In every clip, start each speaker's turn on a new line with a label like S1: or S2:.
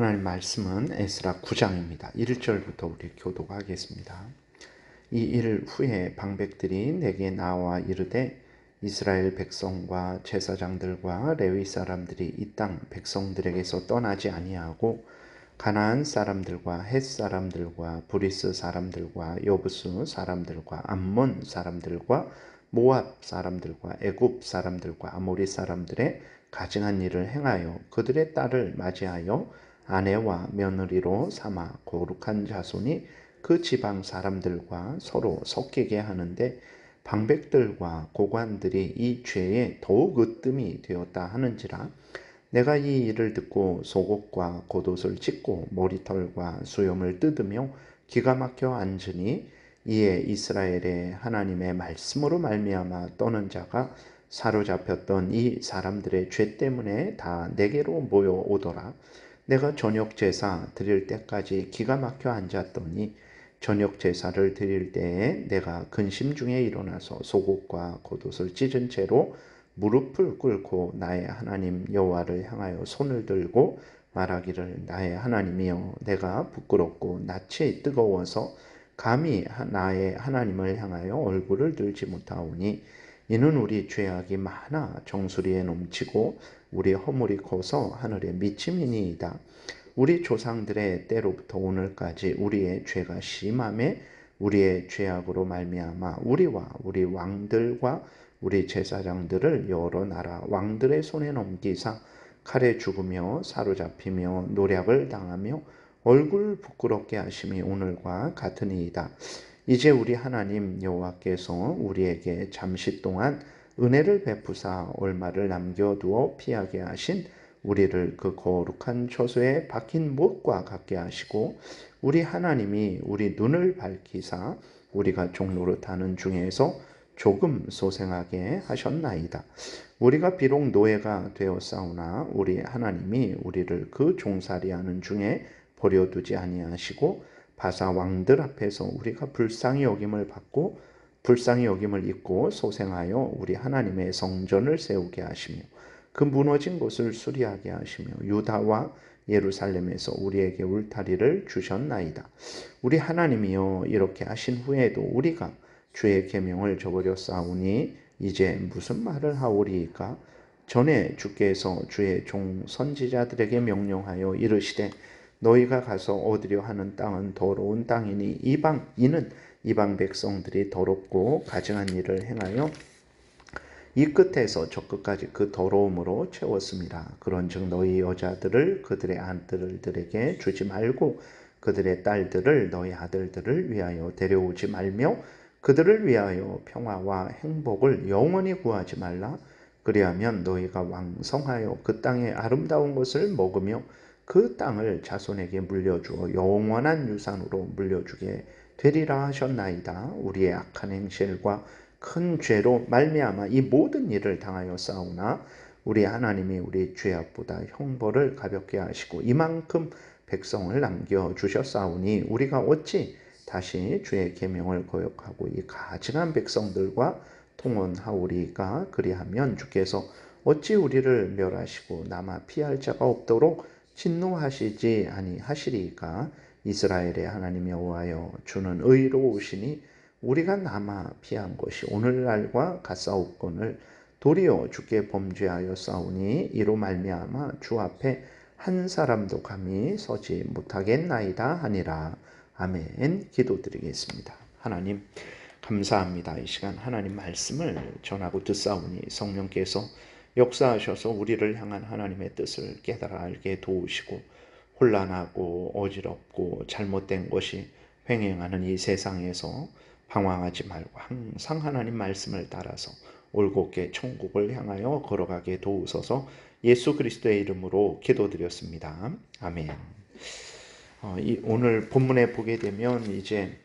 S1: 하나님 말씀은 에스라 9장입니다. 1절부터 우리 교독하겠습니다. 이 일 후에 방백들이 내게 나와 이르되 이스라엘 백성과 제사장들과 레위 사람들이 이 땅 백성들에게서 떠나지 아니하고 가나안 사람들과 헷 사람들과 브리스 사람들과 여부스 사람들과 암몬 사람들과 모압 사람들과 애굽 사람들과 아모리 사람들의 가증한 일을 행하여 그들의 딸을 맞이하여 아내와 며느리로 삼아 거룩한 자손이 그 지방 사람들과 서로 섞이게 하는데 방백들과 고관들이 이 죄에 더욱 으뜸이 되었다 하는지라. 내가 이 일을 듣고 속옷과 겉옷을 찢고 머리털과 수염을 뜯으며 기가 막혀 앉으니 이에 이스라엘의 하나님의 말씀으로 말미암아 떠는 자가 사로잡혔던 이 사람들의 죄 때문에 다 내게로 모여오더라. 내가 저녁 제사 드릴 때까지 기가 막혀 앉았더니 저녁 제사를 드릴 때에 내가 근심 중에 일어나서 속옷과 겉옷을 찢은 채로 무릎을 꿇고 나의 하나님 여호와를 향하여 손을 들고 말하기를 나의 하나님이여 내가 부끄럽고 낯이 뜨거워서 감히 나의 하나님을 향하여 얼굴을 들지 못하오니 이는 우리 죄악이 많아 정수리에 넘치고 우리 허물이 커서 하늘에 미침이니이다. 우리 조상들의 때로부터 오늘까지 우리의 죄가 심함에 우리의 죄악으로 말미암아 우리와 우리 왕들과 우리 제사장들을 여러 나라 왕들의 손에 넘기사 칼에 죽으며 사로잡히며 노략을 당하며 얼굴 부끄럽게 하심이 오늘과 같으니이다. 이제 우리 하나님 여호와께서 우리에게 잠시 동안 은혜를 베푸사 얼마를 남겨두어 피하게 하신 우리를 그 거룩한 처소에 박힌 못과 같게 하시고 우리 하나님이 우리 눈을 밝히사 우리가 종노릇하는 중에서 조금 소생하게 하셨나이다. 우리가 비록 노예가 되었사오나 우리 하나님이 우리를 그 종살이하는 중에 버려두지 아니하시고 바사 왕들 앞에서 우리가 불쌍히 여김을 입고 소생하여 우리 하나님의 성전을 세우게 하시며 그 무너진 곳을 수리하게 하시며 유다와 예루살렘에서 우리에게 울타리를 주셨나이다. 우리 하나님이여 이렇게 하신 후에도 우리가 주의 계명을 저버렸사오니 이제 무슨 말을 하오리이까? 전에 주께서 주의 종 선지자들에게 명령하여 이르시되 너희가 가서 얻으려 하는 땅은 더러운 땅이니 이는 이방 백성들이 더럽고 가증한 일을 행하여 이 끝에서 저 끝까지 그 더러움으로 채웠습니다. 그런즉 너희 여자들을 그들의 아들들에게 주지 말고 그들의 딸들을 너희 아들들을 위하여 데려오지 말며 그들을 위하여 평화와 행복을 영원히 구하지 말라. 그리하면 너희가 왕성하여 그 땅의 아름다운 것을 먹으며 그 땅을 자손에게 물려주어 영원한 유산으로 물려주게 되리라 하셨나이다. 우리의 악한 행실과 큰 죄로 말미암아 이 모든 일을 당하여 싸우나 우리 하나님이 우리 죄악보다 형벌을 가볍게 하시고 이만큼 백성을 남겨주셨사오니 우리가 어찌 다시 주의 계명을 거역하고 이 가증한 백성들과 통혼하오리까? 그리하면 주께서 어찌 우리를 멸하시고 남아 피할 자가 없도록 진노하시지 아니하시리까? 이스라엘의 하나님 여호와여 주는 의로우시니 우리가 남아 피한 것이 오늘날과 같사옵거늘 도리어 주께 범죄하여 싸우니 이로 말미암아 주 앞에 한 사람도 감히 서지 못하겠나이다 하니라. 아멘. 기도드리겠습니다. 하나님 감사합니다. 이 시간 하나님 말씀을 전하고 듣사오니 성령께서 역사하셔서 우리를 향한 하나님의 뜻을 깨달아 알게 도우시고 혼란하고 어지럽고 잘못된 것이 횡행하는 이 세상에서 방황하지 말고 항상 하나님 말씀을 따라서 올곧게 천국을 향하여 걸어가게 도우소서. 예수 그리스도의 이름으로 기도드렸습니다. 아멘. 오늘 본문에 보게 되면 이제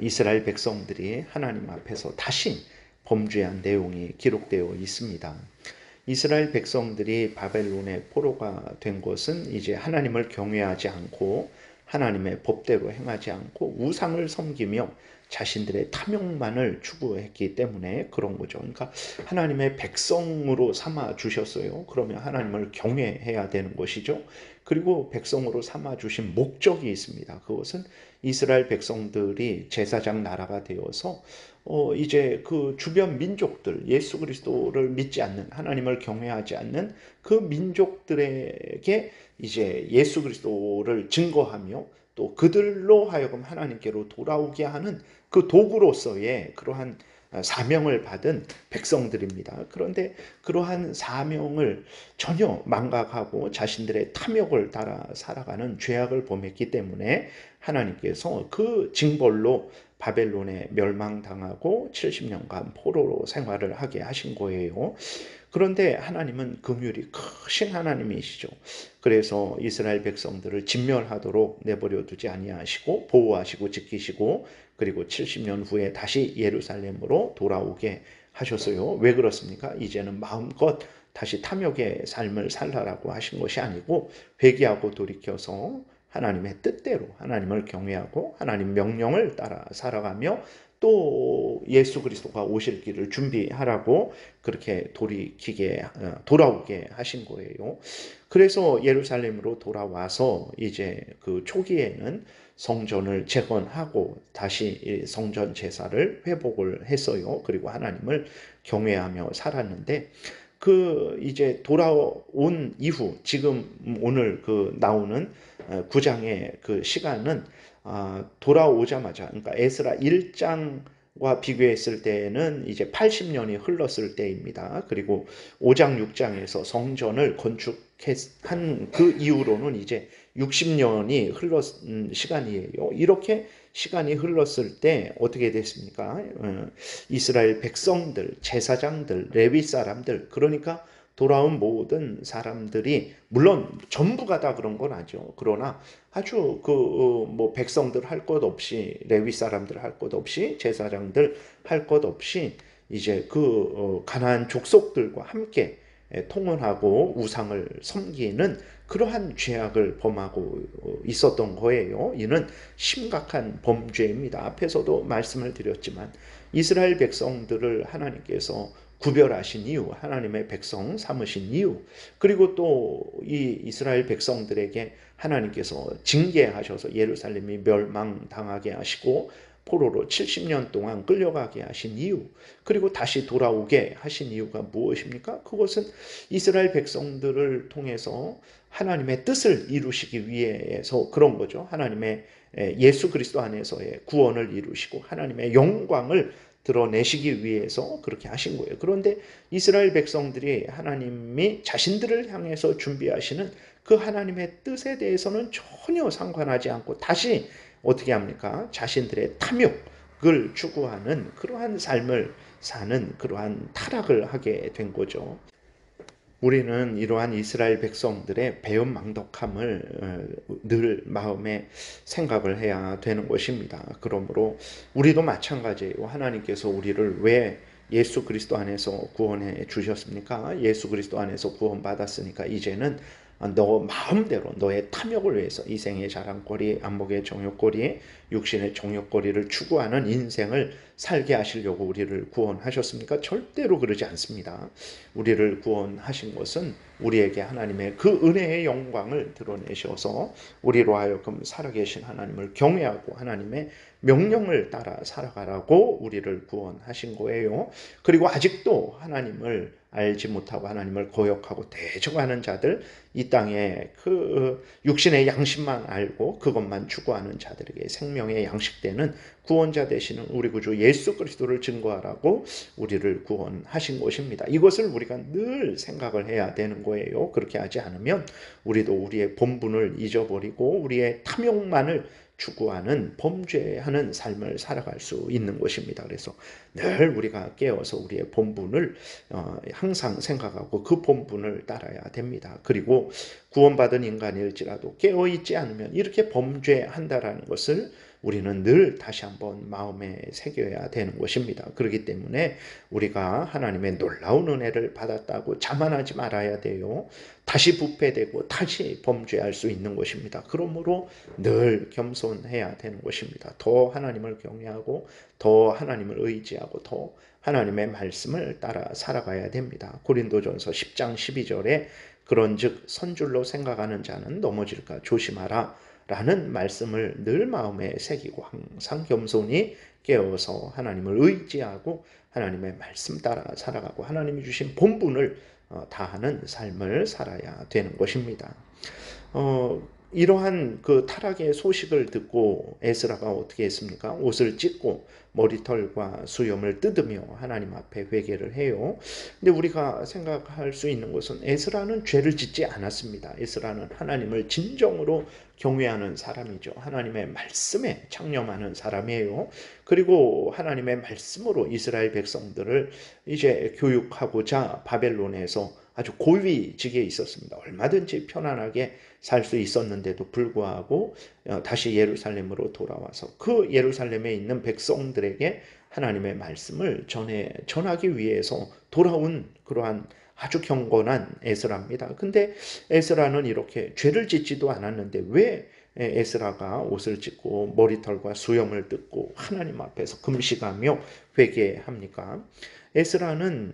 S1: 이스라엘 백성들이 하나님 앞에서 다시 범죄한 내용이 기록되어 있습니다. 이스라엘 백성들이 바벨론의 포로가 된 것은 이제 하나님을 경외하지 않고 하나님의 법대로 행하지 않고 우상을 섬기며 자신들의 탐욕만을 추구했기 때문에 그런 거죠. 그러니까 하나님의 백성으로 삼아 주셨어요. 그러면 하나님을 경외해야 되는 것이죠. 그리고 백성으로 삼아 주신 목적이 있습니다. 그것은 이스라엘 백성들이 제사장 나라가 되어서 이제 그 주변 민족들, 예수 그리스도를 믿지 않는, 하나님을 경외하지 않는 그 민족들에게 이제 예수 그리스도를 증거하며 또 그들로 하여금 하나님께로 돌아오게 하는 그 도구로서의 그러한 사명을 받은 백성들입니다. 그런데 그러한 사명을 전혀 망각하고 자신들의 탐욕을 따라 살아가는 죄악을 범했기 때문에 하나님께서 그 징벌로 바벨론에 멸망당하고 70년간 포로로 생활을 하게 하신 거예요. 그런데 하나님은 긍휼이 크신 하나님이시죠. 그래서 이스라엘 백성들을 진멸하도록 내버려 두지 아니하시고 보호하시고 지키시고 그리고 70년 후에 다시 예루살렘으로 돌아오게 하셨어요. 왜 그렇습니까? 이제는 마음껏 다시 탐욕의 삶을 살라라고 하신 것이 아니고 회개하고 돌이켜서 하나님의 뜻대로 하나님을 경외하고 하나님 명령을 따라 살아가며 또 예수 그리스도가 오실 길을 준비하라고 그렇게 돌아오게 하신 거예요. 그래서 예루살렘으로 돌아와서 이제 그 초기에는 성전을 재건하고 다시 성전 제사를 회복을 했어요. 그리고 하나님을 경외하며 살았는데 그 이제 돌아온 이후 지금 오늘 그 나오는 9장의 그 시간은 돌아오자마자, 그러니까 에스라 1장과 비교했을 때는 이제 80년이 흘렀을 때입니다. 그리고 5장 6장에서 성전을 건축한 그 이후로는 이제 60년이 흘렀 시간이에요. 이렇게 시간이 흘렀을 때 어떻게 됐습니까? 이스라엘 백성들, 제사장들, 레위 사람들, 그러니까 돌아온 모든 사람들이 물론 전부가 다 그런 건 아니죠. 그러나 아주 뭐 백성들 할 것 없이, 레위 사람들 할 것 없이, 제사장들 할 것 없이 이제 가나안 족속들과 함께 통혼하고 우상을 섬기는 그러한 죄악을 범하고 있었던 거예요. 이는 심각한 범죄입니다. 앞에서도 말씀을 드렸지만 이스라엘 백성들을 하나님께서 구별하신 이유, 하나님의 백성 삼으신 이유, 그리고 또 이 이스라엘 백성들에게 하나님께서 징계하셔서 예루살렘이 멸망당하게 하시고 포로로 70년 동안 끌려가게 하신 이유, 그리고 다시 돌아오게 하신 이유가 무엇입니까? 그것은 이스라엘 백성들을 통해서 하나님의 뜻을 이루시기 위해서 그런 거죠. 하나님의 예수 그리스도 안에서의 구원을 이루시고 하나님의 영광을 드러내시기 위해서 그렇게 하신 거예요. 그런데 이스라엘 백성들이 하나님이 자신들을 향해서 준비하시는 그 하나님의 뜻에 대해서는 전혀 상관하지 않고 다시 어떻게 합니까? 자신들의 탐욕을 추구하는 그러한 삶을 사는 그러한 타락을 하게 된 거죠. 우리는 이러한 이스라엘 백성들의 배은망덕함을 늘 마음에 생각을 해야 되는 것입니다. 그러므로 우리도 마찬가지예요. 하나님께서 우리를 왜 예수 그리스도 안에서 구원해 주셨습니까? 예수 그리스도 안에서 구원받았으니까 이제는 너 마음대로 너의 탐욕을 위해서 이 생의 자랑거리, 안목의 정욕거리, 육신의 정욕거리를 추구하는 인생을 살게 하시려고 우리를 구원하셨습니까? 절대로 그러지 않습니다. 우리를 구원하신 것은 우리에게 하나님의 그 은혜의 영광을 드러내셔서 우리로 하여금 살아계신 하나님을 경외하고 하나님의 명령을 따라 살아가라고 우리를 구원하신 거예요. 그리고 아직도 하나님을 알지 못하고 하나님을 거역하고 대적하는 자들, 이 땅에 그 육신의 양심만 알고 그것만 추구하는 자들에게 생명의 양식되는 구원자 되시는 우리 구주 예수 그리스도를 증거하라고 우리를 구원하신 것입니다. 이것을 우리가 늘 생각을 해야 되는 거예요. 그렇게 하지 않으면 우리도 우리의 본분을 잊어버리고 우리의 탐욕만을 추구하는 범죄하는 삶을 살아갈 수 있는 것입니다. 그래서 늘 우리가 깨어서 우리의 본분을 항상 생각하고 그 본분을 따라야 됩니다. 그리고 구원받은 인간일지라도 깨어있지 않으면 이렇게 범죄한다라는 것을 우리는 늘 다시 한번 마음에 새겨야 되는 것입니다. 그렇기 때문에 우리가 하나님의 놀라운 은혜를 받았다고 자만하지 말아야 돼요. 다시 부패되고 다시 범죄할 수 있는 것입니다. 그러므로 늘 겸손해야 되는 것입니다. 더 하나님을 경외하고 더 하나님을 의지하고 더 하나님의 말씀을 따라 살아가야 됩니다. 고린도전서 10장 12절에 그런즉 선줄로 생각하는 자는 넘어질까 조심하라 라는 말씀을 늘 마음에 새기고 항상 겸손히 깨어서 하나님을 의지하고 하나님의 말씀 따라 살아가고 하나님이 주신 본분을 다하는 삶을 살아야 되는 것입니다. 이러한 그 타락의 소식을 듣고 에스라가 어떻게 했습니까? 옷을 찢고 머리털과 수염을 뜯으며 하나님 앞에 회개를 해요. 근데 우리가 생각할 수 있는 것은 에스라는 죄를 짓지 않았습니다. 에스라는 하나님을 진정으로 경외하는 사람이죠. 하나님의 말씀에 창념하는 사람이에요. 그리고 하나님의 말씀으로 이스라엘 백성들을 이제 교육하고자 바벨론에서 아주 고위직에 있었습니다. 얼마든지 편안하게 살 수 있었는데도 불구하고 다시 예루살렘으로 돌아와서 그 예루살렘에 있는 백성들에게 하나님의 말씀을 전하기 위해서 돌아온 그러한 아주 경건한 에스라입니다. 근데 에스라는 이렇게 죄를 짓지도 않았는데 왜 에스라가 옷을 찢고 머리털과 수염을 뜯고 하나님 앞에서 금식하며 회개합니까? 에스라는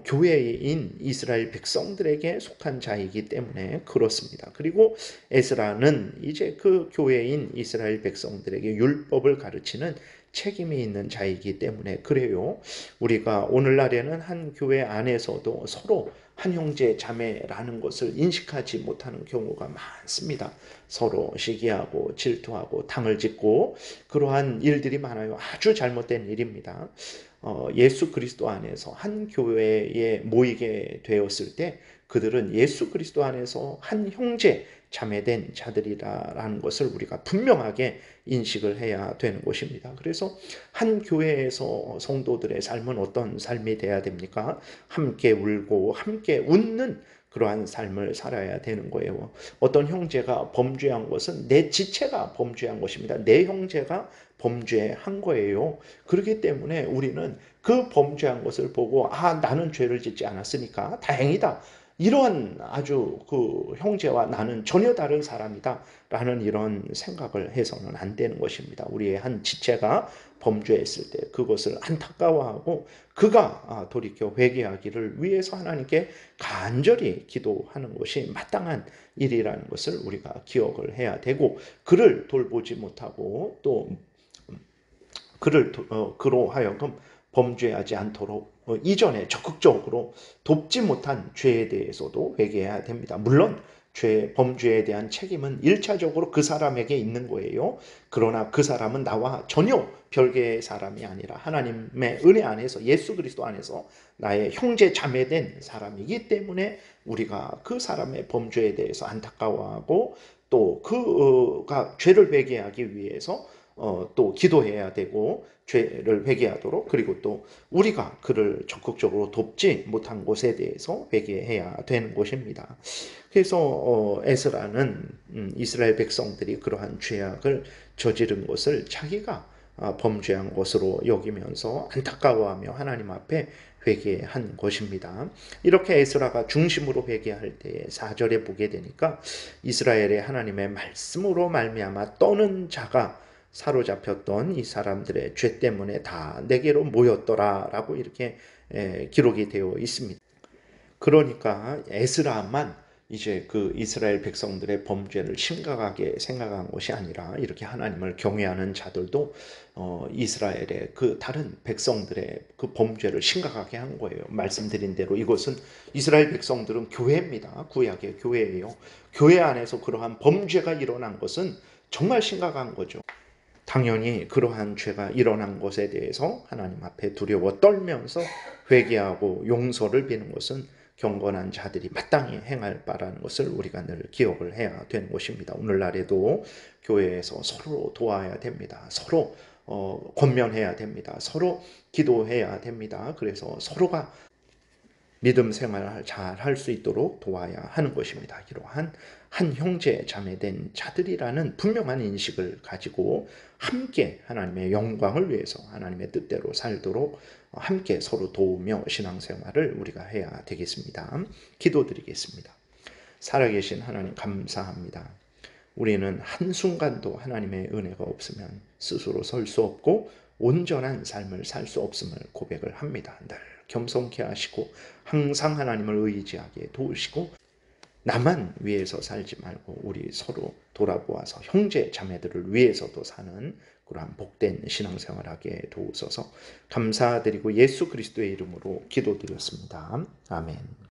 S1: 교회인 이스라엘 백성들에게 속한 자이기 때문에 그렇습니다. 그리고 에스라는 이제 그 교회인 이스라엘 백성들에게 율법을 가르치는 책임이 있는 자이기 때문에 그래요. 우리가 오늘날에는 한 교회 안에서도 서로 한 형제 자매라는 것을 인식하지 못하는 경우가 많습니다. 서로 시기하고 질투하고 당을 짓고 그러한 일들이 많아요. 아주 잘못된 일입니다. 예수 그리스도 안에서 한 교회에 모이게 되었을 때 그들은 예수 그리스도 안에서 한 형제 자매된 자들이라는 것을 우리가 분명하게 인식을 해야 되는 것입니다. 그래서 한 교회에서 성도들의 삶은 어떤 삶이 돼야 됩니까? 함께 울고 함께 웃는 그러한 삶을 살아야 되는 거예요. 어떤 형제가 범죄한 것은 내 지체가 범죄한 것입니다. 내 형제가 범죄한 거예요. 그렇기 때문에 우리는 그 범죄한 것을 보고 나는 죄를 짓지 않았으니까 다행이다. 이런 아주 그 형제와 나는 전혀 다른 사람이다 라는 이런 생각을 해서는 안 되는 것입니다. 우리의 한 지체가 범죄했을 때 그것을 안타까워하고 그가 돌이켜 회개하기를 위해서 하나님께 간절히 기도하는 것이 마땅한 일이라는 것을 우리가 기억을 해야 되고 그를 돌보지 못하고 또 그로 하여금 범죄하지 않도록 이전에 적극적으로 돕지 못한 죄에 대해서도 회개해야 됩니다. 물론 범죄에 대한 책임은 1차적으로 그 사람에게 있는 거예요. 그러나 그 사람은 나와 전혀 별개의 사람이 아니라 하나님의 은혜 안에서 예수 그리스도 안에서 나의 형제 자매된 사람이기 때문에 우리가 그 사람의 범죄에 대해서 안타까워하고 또 그가 죄를 회개하기 위해서 또 기도해야 되고 죄를 회개하도록 그리고 또 우리가 그를 적극적으로 돕지 못한 것에 대해서 회개해야 되는 것입니다. 그래서 에스라는 이스라엘 백성들이 그러한 죄악을 저지른 것을 자기가 범죄한 것으로 여기면서 안타까워하며 하나님 앞에 회개한 것입니다. 이렇게 에스라가 중심으로 회개할 때 4절에 보게 되니까 이스라엘의 하나님의 말씀으로 말미암아 떠는 자가 사로잡혔던 이 사람들의 죄 때문에 다 내게로 모였더라라고 이렇게 기록이 되어 있습니다. 그러니까 에스라만 이제 그 이스라엘 백성들의 범죄를 심각하게 생각한 것이 아니라 이렇게 하나님을 경외하는 자들도 이스라엘의 그 다른 백성들의 그 범죄를 심각하게 한 거예요. 말씀드린 대로 이것은 이스라엘 백성들은 교회입니다. 구약의 교회예요. 교회 안에서 그러한 범죄가 일어난 것은 정말 심각한 거죠. 당연히 그러한 죄가 일어난 것에 대해서 하나님 앞에 두려워 떨면서 회개하고 용서를 비는 것은 경건한 자들이 마땅히 행할 바라는 것을 우리가 늘 기억을 해야 되는 것입니다. 오늘날에도 교회에서 서로 도와야 됩니다. 서로 권면해야 됩니다. 서로 기도해야 됩니다. 그래서 서로가 믿음 생활을 잘 할 수 있도록 도와야 하는 것입니다. 이러한 한 형제 자매된 자들이라는 분명한 인식을 가지고 함께 하나님의 영광을 위해서 하나님의 뜻대로 살도록 함께 서로 도우며 신앙생활을 우리가 해야 되겠습니다. 기도드리겠습니다. 살아계신 하나님 감사합니다. 우리는 한순간도 하나님의 은혜가 없으면 스스로 설 수 없고 온전한 삶을 살 수 없음을 고백을 합니다. 늘 겸손케 하시고 항상 하나님을 의지하게 도우시고 나만 위해서 살지 말고 우리 서로 돌아보아서 형제 자매들을 위해서도 사는 그러한 복된 신앙생활하게 도우소서. 감사드리고 예수 그리스도의 이름으로 기도드렸습니다. 아멘.